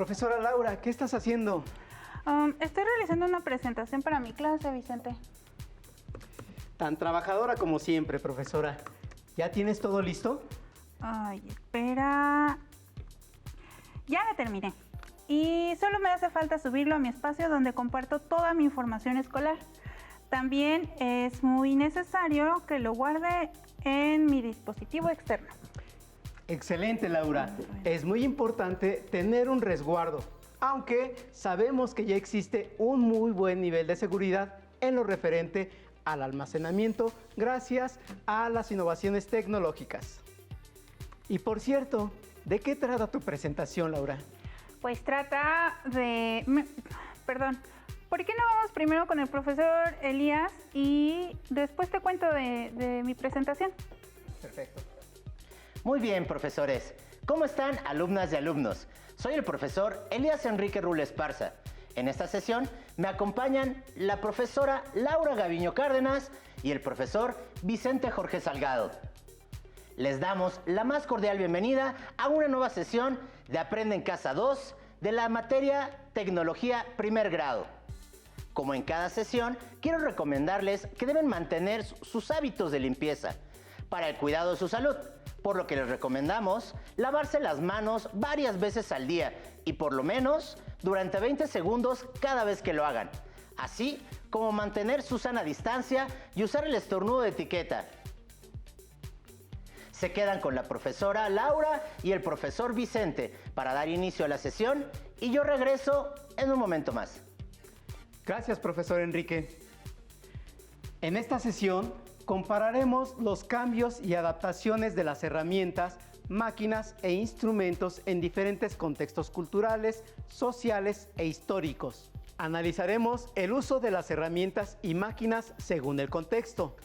Profesora Laura, ¿qué estás haciendo? Estoy realizando una presentación para mi clase, Vicente. Tan trabajadora como siempre, profesora. ¿Ya tienes todo listo? Ay, espera. Ya la terminé. Y solo me hace falta subirlo a mi espacio donde comparto toda mi información escolar. También es muy necesario que lo guarde en mi dispositivo externo. Excelente, Laura. Es muy importante tener un resguardo, aunque sabemos que ya existe un muy buen nivel de seguridad en lo referente al almacenamiento gracias a las innovaciones tecnológicas. Y por cierto, ¿de qué trata tu presentación, Laura? Pues trata de... Perdón. ¿Por qué no vamos primero con el profesor Elías y después te cuento de mi presentación? Perfecto. Muy bien, profesores. ¿Cómo están, alumnas y alumnos? Soy el profesor Elías Enrique Rull Esparza. En esta sesión me acompañan la profesora Laura Gaviño Cárdenas y el profesor Vicente Jorge Salgado. Les damos la más cordial bienvenida a una nueva sesión de Aprende en Casa 2 de la materia Tecnología Primer Grado. Como en cada sesión, quiero recomendarles que deben mantener sus hábitos de limpieza para el cuidado de su salud, por lo que les recomendamos lavarse las manos varias veces al día y por lo menos durante 20 segundos cada vez que lo hagan, así como mantener su sana distancia y usar el estornudo de etiqueta. Se quedan con la profesora Laura y el profesor Vicente para dar inicio a la sesión y yo regreso en un momento más. Gracias, profesor Enrique. En esta sesión compararemos los cambios y adaptaciones de las herramientas, máquinas e instrumentos en diferentes contextos culturales, sociales e históricos. Analizaremos el uso de las herramientas y máquinas según el contexto.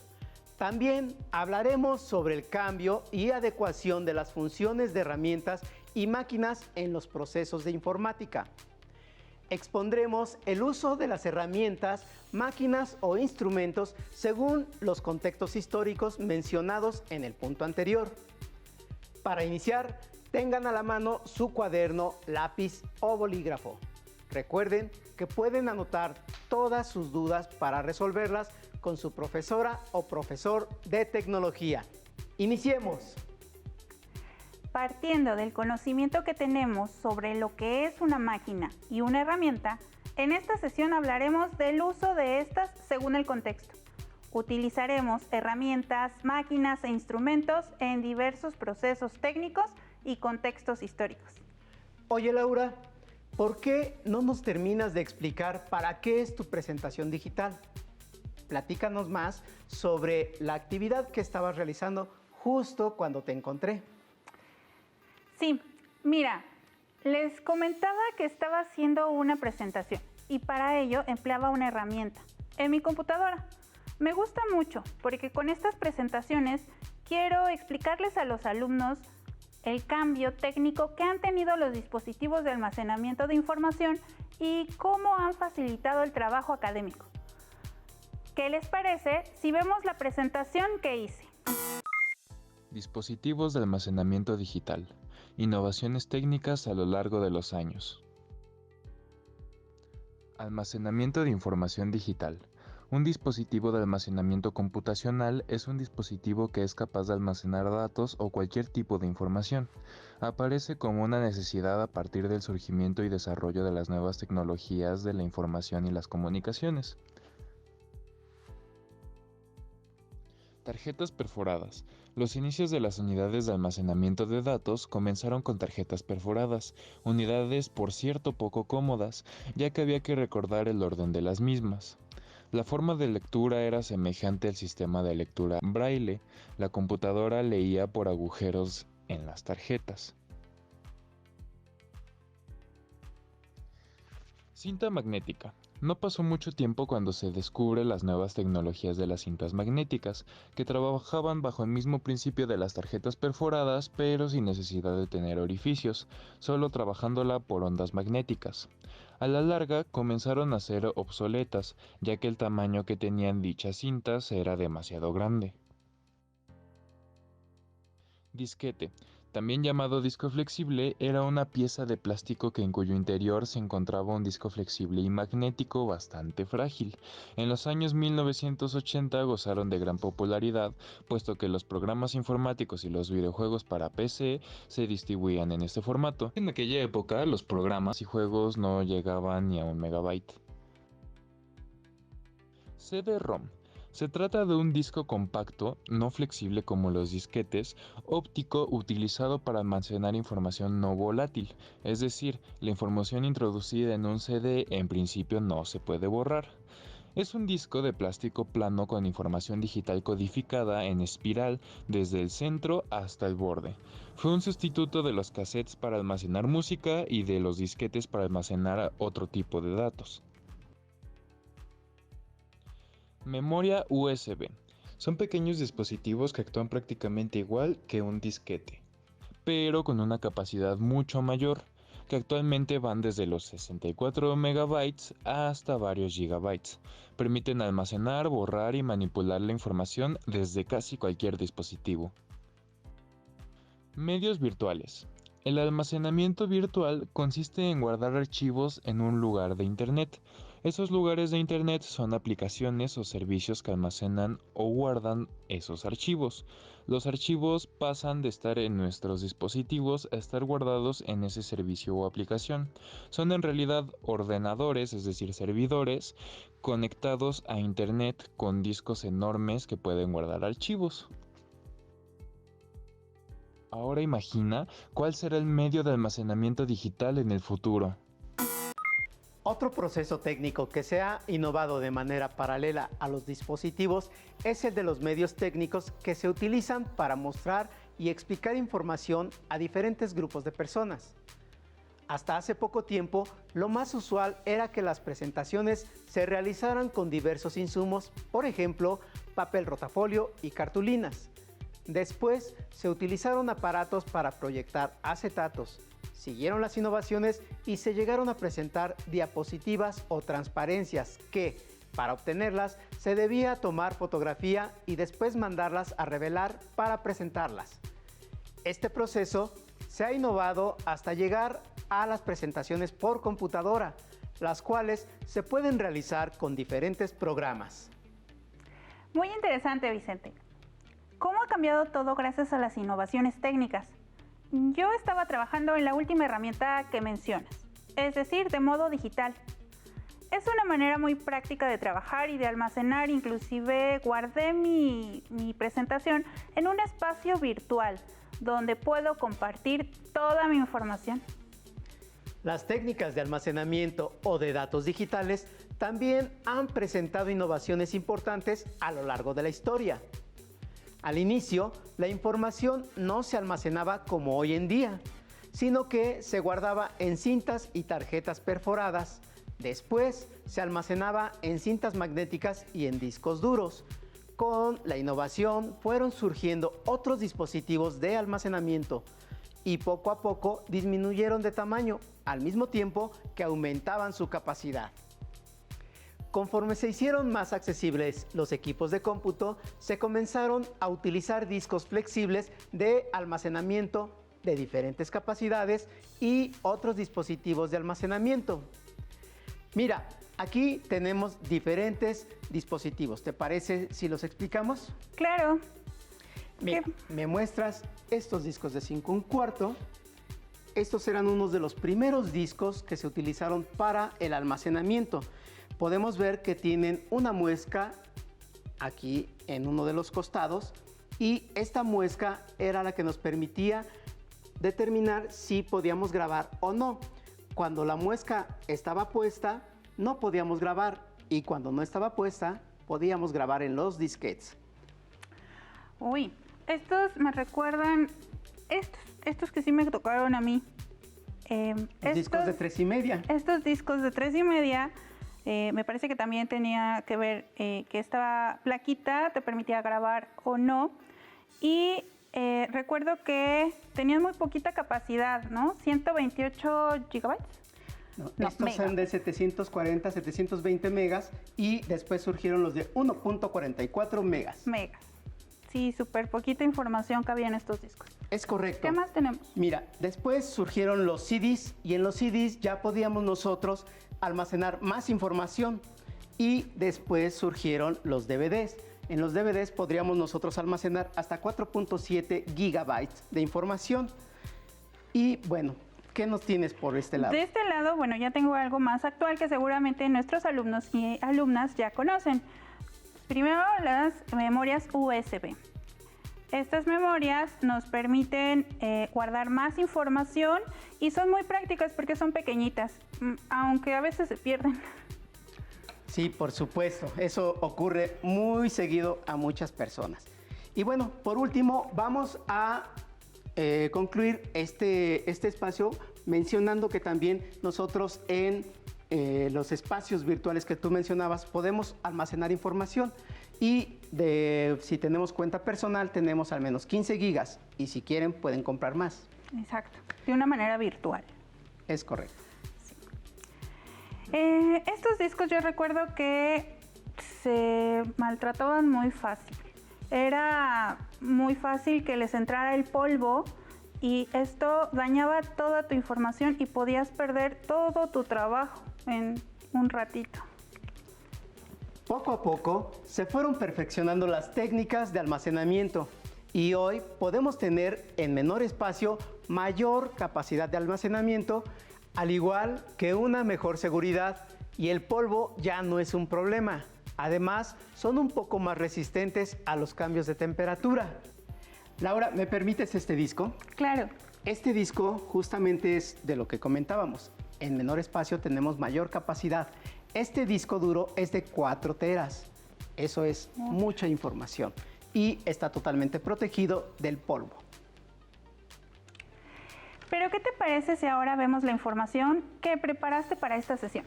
También hablaremos sobre el cambio y adecuación de las funciones de herramientas y máquinas en los procesos de informática. Expondremos el uso de las herramientas, máquinas o instrumentos según los contextos históricos mencionados en el punto anterior. Para iniciar, tengan a la mano su cuaderno, lápiz o bolígrafo. Recuerden que pueden anotar todas sus dudas para resolverlas con su profesora o profesor de tecnología. ¡Iniciemos! Partiendo del conocimiento que tenemos sobre lo que es una máquina y una herramienta, en esta sesión hablaremos del uso de estas según el contexto. Utilizaremos herramientas, máquinas e instrumentos en diversos procesos técnicos y contextos históricos. Oye, Laura, ¿por qué no nos terminas de explicar para qué es tu presentación digital? Platícanos más sobre la actividad que estabas realizando justo cuando te encontré. Sí, mira, les comentaba que estaba haciendo una presentación y para ello empleaba una herramienta en mi computadora. Me gusta mucho porque con estas presentaciones quiero explicarles a los alumnos el cambio técnico que han tenido los dispositivos de almacenamiento de información y cómo han facilitado el trabajo académico. ¿Qué les parece si vemos la presentación que hice? Dispositivos de almacenamiento digital. Innovaciones técnicas a lo largo de los años. Almacenamiento de información digital. Un dispositivo de almacenamiento computacional es un dispositivo que es capaz de almacenar datos o cualquier tipo de información. Aparece como una necesidad a partir del surgimiento y desarrollo de las nuevas tecnologías de la información y las comunicaciones. Tarjetas perforadas. Los inicios de las unidades de almacenamiento de datos comenzaron con tarjetas perforadas, unidades por cierto poco cómodas, ya que había que recordar el orden de las mismas. La forma de lectura era semejante al sistema de lectura braille. La computadora leía por agujeros en las tarjetas. Cinta magnética. No pasó mucho tiempo cuando se descubre las nuevas tecnologías de las cintas magnéticas, que trabajaban bajo el mismo principio de las tarjetas perforadas, pero sin necesidad de tener orificios, solo trabajándola por ondas magnéticas. A la larga comenzaron a ser obsoletas, ya que el tamaño que tenían dichas cintas era demasiado grande. Disquete. También llamado disco flexible, era una pieza de plástico en cuyo interior se encontraba un disco flexible y magnético bastante frágil. En los años 1980 gozaron de gran popularidad, puesto que los programas informáticos y los videojuegos para PC se distribuían en este formato. En aquella época, los programas y juegos no llegaban ni a 1 megabyte. CD-ROM. Se trata de un disco compacto, no flexible como los disquetes, óptico utilizado para almacenar información no volátil, es decir, la información introducida en un CD en principio no se puede borrar. Es un disco de plástico plano con información digital codificada en espiral desde el centro hasta el borde. Fue un sustituto de los cassettes para almacenar música y de los disquetes para almacenar otro tipo de datos. Memoria USB. Son pequeños dispositivos que actúan prácticamente igual que un disquete, pero con una capacidad mucho mayor, que actualmente van desde los 64 megabytes hasta varios gigabytes. Permiten almacenar, borrar y manipular la información desde casi cualquier dispositivo. Medios virtuales. El almacenamiento virtual consiste en guardar archivos en un lugar de Internet. Esos lugares de Internet son aplicaciones o servicios que almacenan o guardan esos archivos. Los archivos pasan de estar en nuestros dispositivos a estar guardados en ese servicio o aplicación. Son en realidad ordenadores, es decir, servidores, conectados a Internet con discos enormes que pueden guardar archivos. Ahora imagina cuál será el medio de almacenamiento digital en el futuro. Otro proceso técnico que se ha innovado de manera paralela a los dispositivos es el de los medios técnicos que se utilizan para mostrar y explicar información a diferentes grupos de personas. Hasta hace poco tiempo, lo más usual era que las presentaciones se realizaran con diversos insumos, por ejemplo, papel rotafolio y cartulinas. Después se utilizaron aparatos para proyectar acetatos. Siguieron las innovaciones y se llegaron a presentar diapositivas o transparencias que, para obtenerlas, se debía tomar fotografía y después mandarlas a revelar para presentarlas. Este proceso se ha innovado hasta llegar a las presentaciones por computadora, las cuales se pueden realizar con diferentes programas. Muy interesante, Vicente. ¿Cómo ha cambiado todo gracias a las innovaciones técnicas? Yo estaba trabajando en la última herramienta que mencionas, es decir, de modo digital. Es una manera muy práctica de trabajar y de almacenar, inclusive guardé mi presentación en un espacio virtual donde puedo compartir toda mi información. Las técnicas de almacenamiento o de datos digitales también han presentado innovaciones importantes a lo largo de la historia. Al inicio, la información no se almacenaba como hoy en día, sino que se guardaba en cintas y tarjetas perforadas. Después se almacenaba en cintas magnéticas y en discos duros. Con la innovación fueron surgiendo otros dispositivos de almacenamiento y poco a poco disminuyeron de tamaño, al mismo tiempo que aumentaban su capacidad. Conforme se hicieron más accesibles los equipos de cómputo, se comenzaron a utilizar discos flexibles de almacenamiento de diferentes capacidades y otros dispositivos de almacenamiento. Mira, aquí tenemos diferentes dispositivos. ¿Te parece si los explicamos? Claro. Mira, me muestras estos discos de 5 1/4. Estos eran unos de los primeros discos que se utilizaron para el almacenamiento. Podemos ver que tienen una muesca aquí en uno de los costados y esta muesca era la que nos permitía determinar si podíamos grabar o no. Cuando la muesca estaba puesta, no podíamos grabar y cuando no estaba puesta, podíamos grabar en los disquetes. Uy, estos me recuerdan estos que sí me tocaron a mí. Discos de 3,5. Estos discos de 3,5 me parece que también tenía que ver que esta plaquita te permitía grabar o no. Y recuerdo que tenían muy poquita capacidad, ¿no? 128 gigabytes. No, estos son de 740, 720 megas y después surgieron los de 1.44 megas. Sí, súper poquita información cabía en estos discos. Es correcto. ¿Qué más tenemos? Mira, después surgieron los CDs y en los CDs ya podíamos nosotros almacenar más información y después surgieron los DVDs. En los DVDs podríamos nosotros almacenar hasta 4.7 gigabytes de información. Y bueno, ¿qué nos tienes por este lado? De este lado, bueno, ya tengo algo más actual que seguramente nuestros alumnos y alumnas ya conocen. Primero, las memorias USB. Estas memorias nos permiten guardar más información y son muy prácticas porque son pequeñitas, aunque a veces se pierden. Sí, por supuesto, eso ocurre muy seguido a muchas personas. Y bueno, por último, vamos a concluir este espacio mencionando que también nosotros en los espacios virtuales que tú mencionabas podemos almacenar información y si tenemos cuenta personal tenemos al menos 15 gigas y si quieren pueden comprar más. Exacto, de una manera virtual. Es correcto. Estos discos yo recuerdo que se maltrataban muy fácil. Era muy fácil que les entrara el polvo y esto dañaba toda tu información y podías perder todo tu trabajo en un ratito. Poco a poco se fueron perfeccionando las técnicas de almacenamiento y hoy podemos tener en menor espacio mayor capacidad de almacenamiento, al igual que una mejor seguridad y el polvo ya no es un problema. Además, son un poco más resistentes a los cambios de temperatura. Laura, ¿me permites este disco? Claro. Este disco justamente es de lo que comentábamos. En menor espacio tenemos mayor capacidad. Este disco duro es de 4 teras. Eso es mucha información y está totalmente protegido del polvo. Pero ¿qué te parece si ahora vemos la información que preparaste para esta sesión?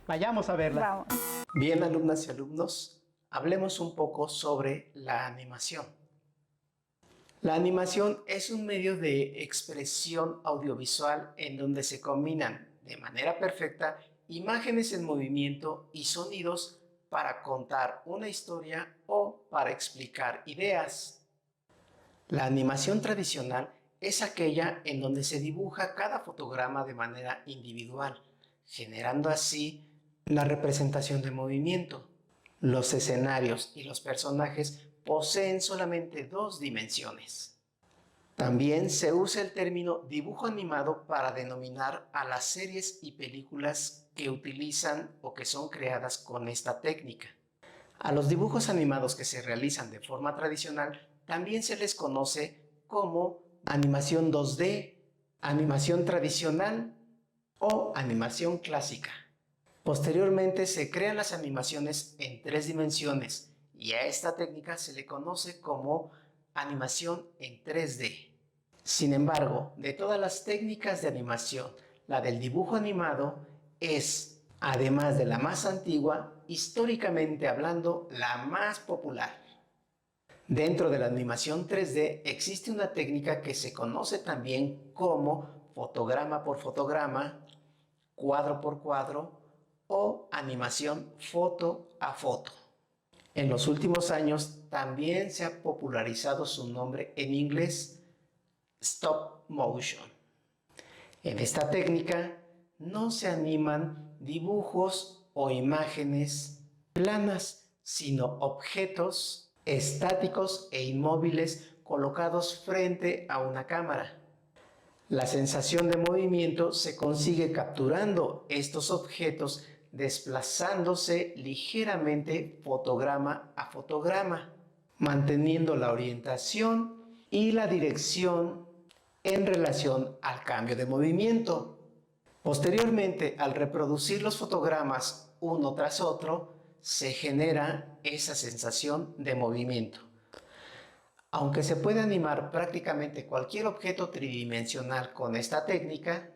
Vayamos a verla. Vamos. Bien, alumnas y alumnos, hablemos un poco sobre la animación. La animación es un medio de expresión audiovisual en donde se combinan de manera perfecta imágenes en movimiento y sonidos para contar una historia o para explicar ideas. La animación tradicional es aquella en donde se dibuja cada fotograma de manera individual, generando así la representación de movimiento. Los escenarios y los personajes poseen solamente 2 dimensiones. También se usa el término dibujo animado para denominar a las series y películas que utilizan o que son creadas con esta técnica. A los dibujos animados que se realizan de forma tradicional también se les conoce como animación 2D, animación tradicional o animación clásica. Posteriormente se crean las animaciones en 3 dimensiones y a esta técnica se le conoce como animación en 3D. Sin embargo, de todas las técnicas de animación, la del dibujo animado es, además de la más antigua, históricamente hablando, la más popular. Dentro de la animación 3D existe una técnica que se conoce también como fotograma por fotograma, cuadro por cuadro o animación foto a foto. En los últimos años también se ha popularizado su nombre en inglés, stop motion. En esta técnica no se animan dibujos o imágenes planas, sino objetos estáticos e inmóviles colocados frente a una cámara. La sensación de movimiento se consigue capturando estos objetos desplazándose ligeramente fotograma a fotograma, manteniendo la orientación y la dirección en relación al cambio de movimiento. Posteriormente, al reproducir los fotogramas uno tras otro, se genera esa sensación de movimiento. Aunque se puede animar prácticamente cualquier objeto tridimensional con esta técnica,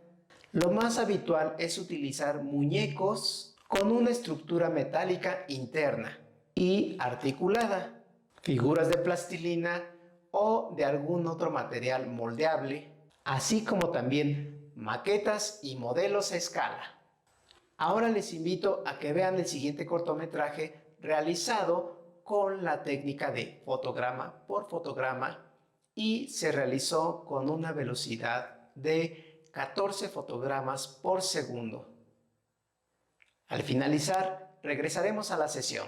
lo más habitual es utilizar muñecos con una estructura metálica interna y articulada, figuras de plastilina o de algún otro material moldeable, así como también maquetas y modelos a escala. Ahora les invito a que vean el siguiente cortometraje realizado con la técnica de fotograma por fotograma y se realizó con una velocidad de 14 fotogramas por segundo. Al finalizar, regresaremos a la sesión.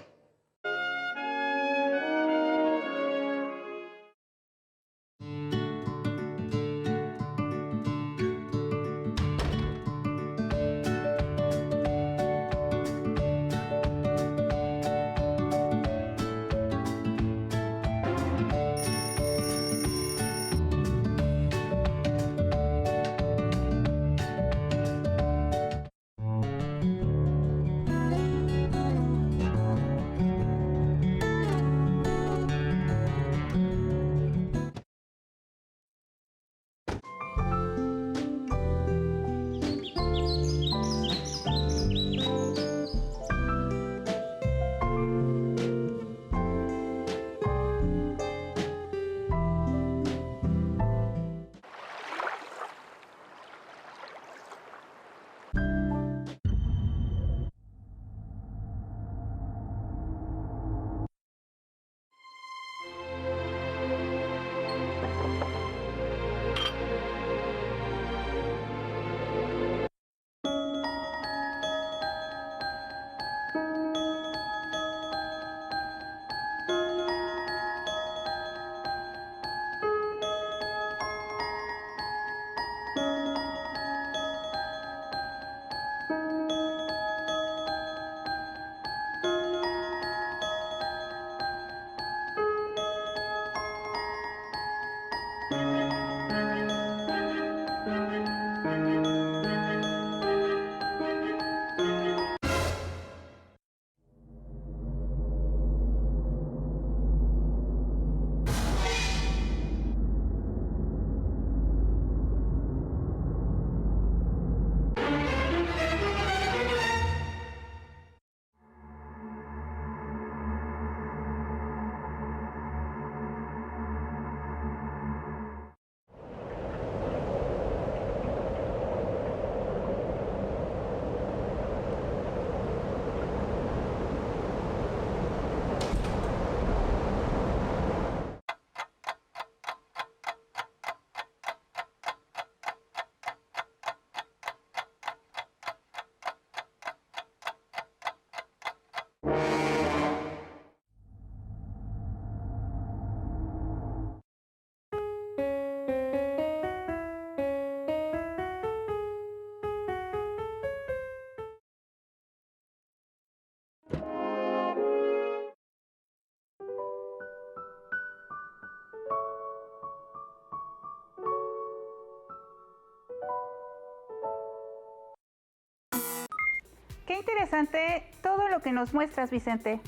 Qué interesante todo lo que nos muestras, Vicente.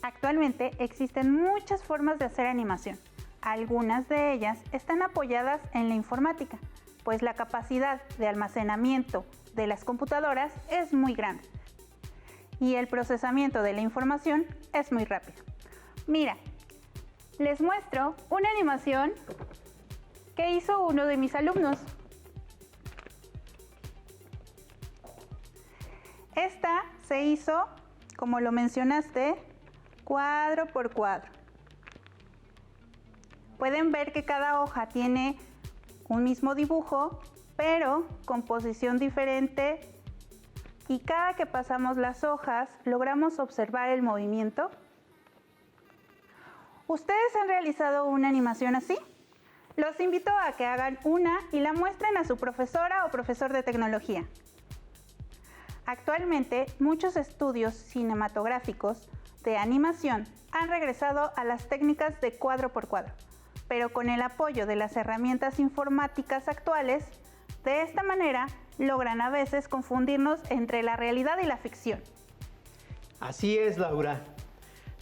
Actualmente existen muchas formas de hacer animación. Algunas de ellas están apoyadas en la informática, pues la capacidad de almacenamiento de las computadoras es muy grande y el procesamiento de la información es muy rápido. Mira, les muestro una animación que hizo uno de mis alumnos. Esta se hizo, como lo mencionaste, cuadro por cuadro. Pueden ver que cada hoja tiene un mismo dibujo, pero con posición diferente, y cada que pasamos las hojas logramos observar el movimiento. ¿Ustedes han realizado una animación así? Los invito a que hagan una y la muestren a su profesora o profesor de tecnología. Actualmente, muchos estudios cinematográficos de animación han regresado a las técnicas de cuadro por cuadro, pero con el apoyo de las herramientas informáticas actuales, de esta manera logran a veces confundirnos entre la realidad y la ficción. Así es, Laura.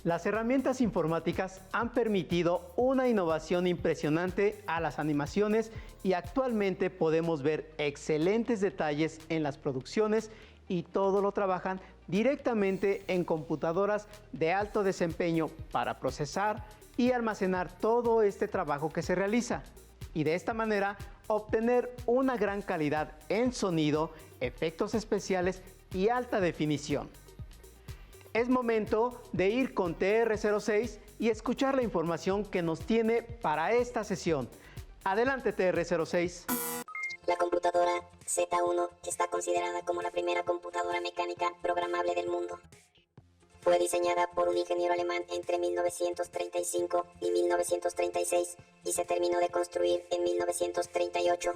Las herramientas informáticas han permitido una innovación impresionante a las animaciones y actualmente podemos ver excelentes detalles en las producciones y todo lo trabajan directamente en computadoras de alto desempeño para procesar y almacenar todo este trabajo que se realiza y de esta manera obtener una gran calidad en sonido, efectos especiales y alta definición. Es momento de ir con TR06 y escuchar la información que nos tiene para esta sesión. Adelante, TR06. La computadora Z1 está considerada como la primera computadora mecánica programable del mundo. Fue diseñada por un ingeniero alemán entre 1935 y 1936 y se terminó de construir en 1938.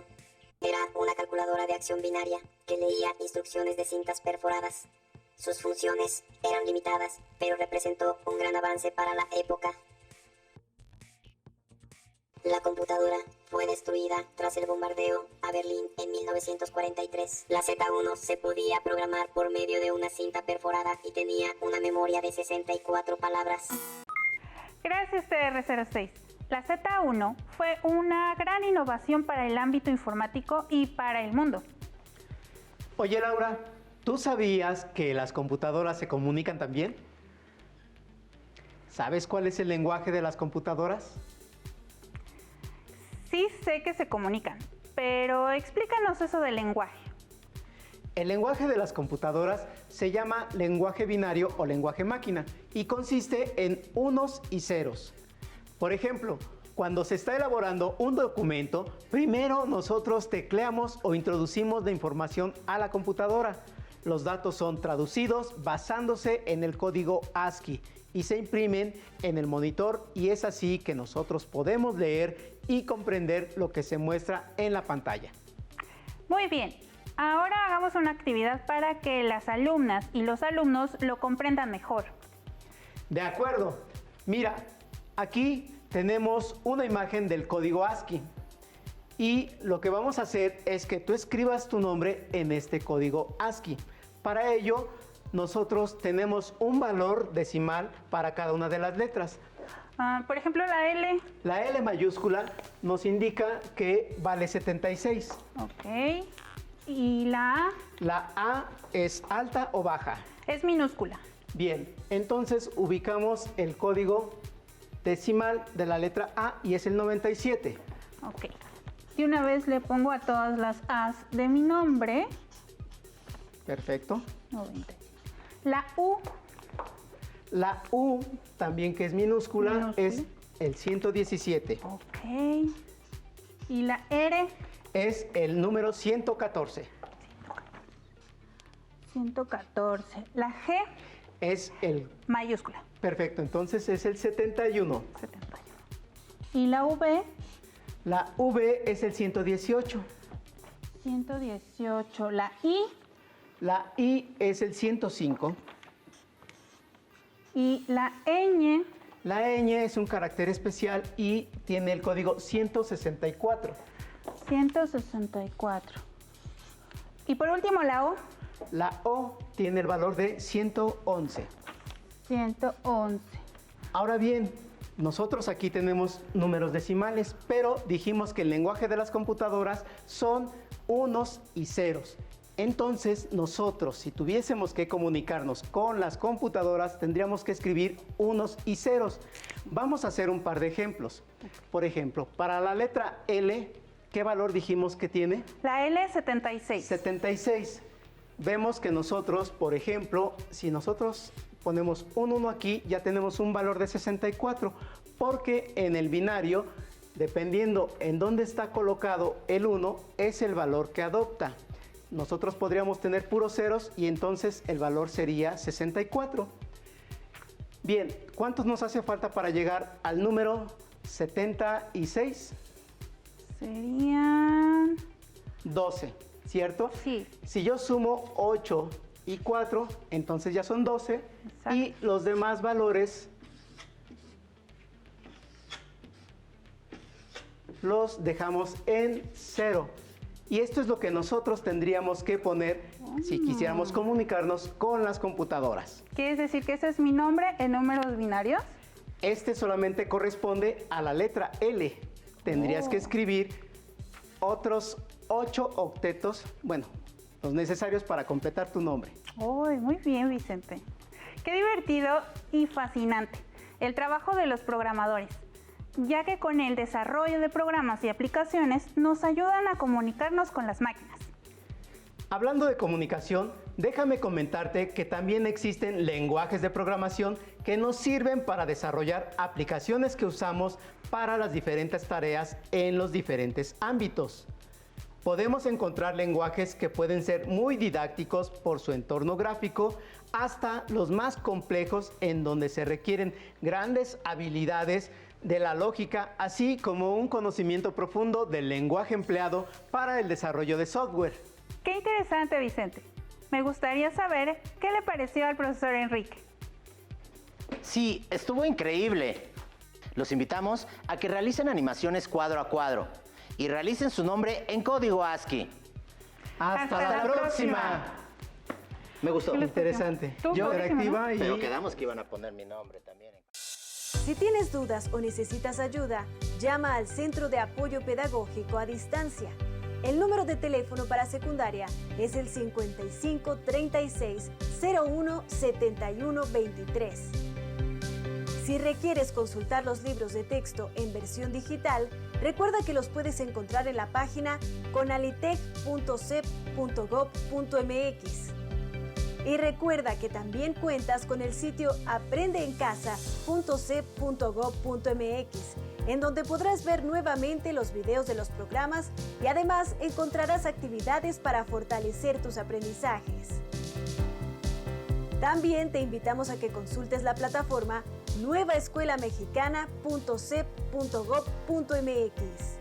Era una calculadora de acción binaria que leía instrucciones de cintas perforadas. Sus funciones eran limitadas, pero representó un gran avance para la época. La computadora fue destruida tras el bombardeo a Berlín en 1943. La Z1 se podía programar por medio de una cinta perforada y tenía una memoria de 64 palabras. Gracias, TR06. La Z1 fue una gran innovación para el ámbito informático y para el mundo. Oye, Laura, ¿tú sabías que las computadoras se comunican también? ¿Sabes cuál es el lenguaje de las computadoras? Sí sé que se comunican, pero explícanos eso del lenguaje. El lenguaje de las computadoras se llama lenguaje binario o lenguaje máquina y consiste en unos y ceros. Por ejemplo, cuando se está elaborando un documento, primero nosotros tecleamos o introducimos la información a la computadora. Los datos son traducidos basándose en el código ASCII y se imprimen en el monitor, y es así que nosotros podemos leer y comprender lo que se muestra en la pantalla. Muy bien, ahora hagamos una actividad para que las alumnas y los alumnos lo comprendan mejor. De acuerdo. Mira, aquí tenemos una imagen del código ASCII y lo que vamos a hacer es que tú escribas tu nombre en este código ASCII. Para ello, nosotros tenemos un valor decimal para cada una de las letras. Por ejemplo, la L. La L mayúscula nos indica que vale 76. Ok. ¿Y la A? La A es alta o baja. Es minúscula. Bien, entonces ubicamos el código decimal de la letra A y es el 97. Ok. De una vez le pongo a todas las A's de mi nombre. Perfecto. 97. La U. La U, también que es minúscula, es el 117. Ok. ¿Y la R? Es el número 114. 114. La G. Es el... Mayúscula. Perfecto, entonces es el 71. 71. ¿Y la V? La V es el 118. 118. La I. La I es el 105. Y la ñ. La ñ es un carácter especial y tiene el código 164. 164. Y por último la O. La O tiene el valor de 111. 111. Ahora bien, nosotros aquí tenemos números decimales, pero dijimos que el lenguaje de las computadoras son unos y ceros. Entonces nosotros, si tuviésemos que comunicarnos con las computadoras, tendríamos que escribir unos y ceros. Vamos a hacer un par de ejemplos. Por ejemplo, para la letra L, ¿qué valor dijimos que tiene? La L 76. 76. Vemos que nosotros, por ejemplo, si nosotros ponemos un 1 aquí, ya tenemos un valor de 64, porque en el binario, dependiendo en dónde está colocado el 1, es el valor que adopta. Nosotros podríamos tener puros ceros y entonces el valor sería 64. Bien, ¿cuántos nos hace falta para llegar al número 76? Serían 12, ¿cierto? Sí. Si yo sumo 8 y 4, entonces ya son 12. Exacto. Y los demás valores los dejamos en 0. Y esto es lo que nosotros tendríamos que poner si quisiéramos comunicarnos con las computadoras. ¿Quieres decir que ese es mi nombre en números binarios? Este solamente corresponde a la letra L. Tendrías que escribir otros 8 octetos, bueno, los necesarios para completar tu nombre. ¡Uy, muy bien, Vicente! ¡Qué divertido y fascinante el trabajo de los programadores! Ya que con el desarrollo de programas y aplicaciones nos ayudan a comunicarnos con las máquinas. Hablando de comunicación, déjame comentarte que también existen lenguajes de programación que nos sirven para desarrollar aplicaciones que usamos para las diferentes tareas en los diferentes ámbitos. Podemos encontrar lenguajes que pueden ser muy didácticos por su entorno gráfico, hasta los más complejos en donde se requieren grandes habilidades de la lógica, así como un conocimiento profundo del lenguaje empleado para el desarrollo de software. Qué interesante, Vicente. Me gustaría saber qué le pareció al profesor Enrique. Sí, estuvo increíble. Los invitamos a que realicen animaciones cuadro a cuadro y realicen su nombre en código ASCII. ¡Hasta la próxima! Me gustó. Interesante. Estuvo Interactiva y... Pero quedamos que iban a poner mi nombre también. Si tienes dudas o necesitas ayuda, llama al Centro de Apoyo Pedagógico a Distancia. El número de teléfono para secundaria es el 55 36 01 71 23. Si requieres consultar los libros de texto en versión digital, recuerda que los puedes encontrar en la página conalitec.cep.gov.mx. Y recuerda que también cuentas con el sitio aprendeencasa.cep.gov.mx, en donde podrás ver nuevamente los videos de los programas y además encontrarás actividades para fortalecer tus aprendizajes. También te invitamos a que consultes la plataforma nuevaescuelamexicana.cep.gov.mx.